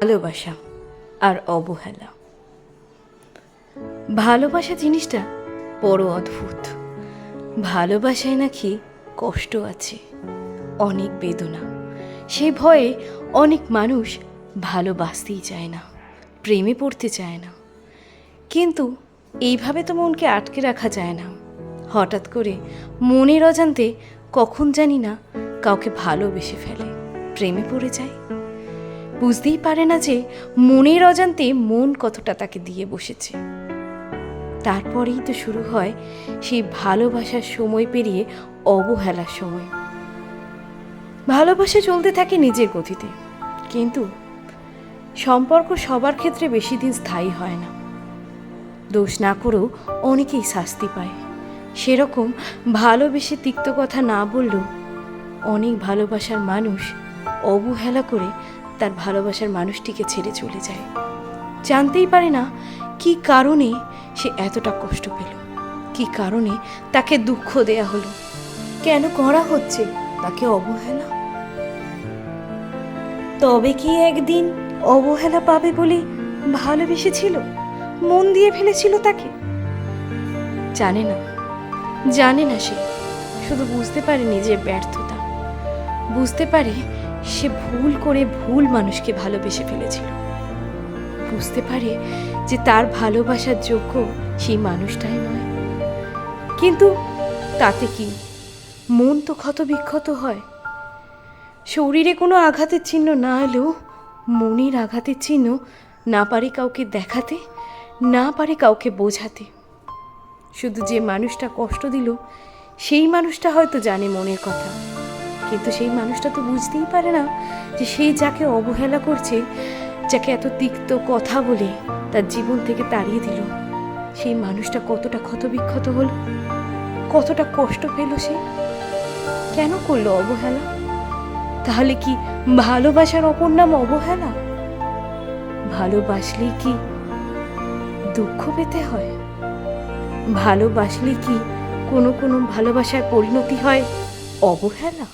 ভালোবাসা আর অবহেলা। ভালোবাসা জিনিসটা বড় অদ্ভুত। ভালোবাসায় নাকি কষ্ট আছে, অনেক বেদনা। সেই ভয়ে অনেক মানুষ ভালোবাসতেই চায় না, প্রেমে পড়তে চায় না। কিন্তু এইভাবে তো মনকে আটকে রাখা যায় না। হঠাৎ করে মনের অজান্তে কখন জানি না কাউকে ভালোবেসে ফেলে, প্রেমে পড়ে যায়। বুঝতেই পারে না যে মনের অজান্তে মন কতটা তাকে দিয়ে বসেছে। তারপরেই তো শুরু হয় সেই ভালোবাসার সময় পেরিয়ে অবহেলার সময়। ভালোবাসা চলতে থাকে নিজের গতিতে, কিন্তু সম্পর্ক সবার ক্ষেত্রে বেশি দিন স্থায়ী হয় না। দোষ না করেও অনেকেই শাস্তি পায়। সেরকম ভালোবেসে তিক্ত কথা না বললেও অনেক ভালোবাসার মানুষ অবহেলা করে তার ভালোবাসার মানুষটিকে ছেড়ে চলে যায়। জানতেই পারে না কি কারণে সে এতটা কষ্ট পেল, কি কারণে তাকে দুঃখ দেয়া হলো, কেন করা হচ্ছে তাকে অবহেলা। তবে কি একদিন অবহেলা পাবে বলে ভালোবেসেছিল, মন দিয়ে ফেলেছিল তাকে? জানে না সে শুধু বুঝতে পারে নিজের ব্যর্থতা, বুঝতে পারে সে ভুল করে ভুল মানুষকে ভালোবেসে ফেলেছিল, বুঝতে পারে যে তার ভালোবাসার যোগ্য সেই মানুষটাই নয়। কিন্তু তাতে কি, মন তো ক্ষতবিক্ষত হয়। শরীরে কোনো আঘাতের চিহ্ন না এলেও মনের আঘাতের চিহ্ন না পারে কাউকে দেখাতে, না পারে কাউকে বোঝাতে। শুধু যে মানুষটা কষ্ট দিল সেই মানুষটা হয়তো জানে মনের কথা, কিন্তু সেই মানুষটা তো বুঝতেই পারে না যে সেই যাকে অবহেলা করছে, যাকে এত তিক্ত কথা বলে তার জীবন থেকে তাড়িয়ে দিল, সেই মানুষটা কতটা ক্ষতবিক্ষত হলো, কতটা কষ্ট পেল সে। কেন করলো অবহেলা? তাহলে কি ভালোবাসার অপর নাম অবহেলা? ভালোবাসলেই কি দুঃখ পেতে হয়? ভালোবাসলে কি কোনো ভালোবাসার পরিণতি হয় অবহেলা?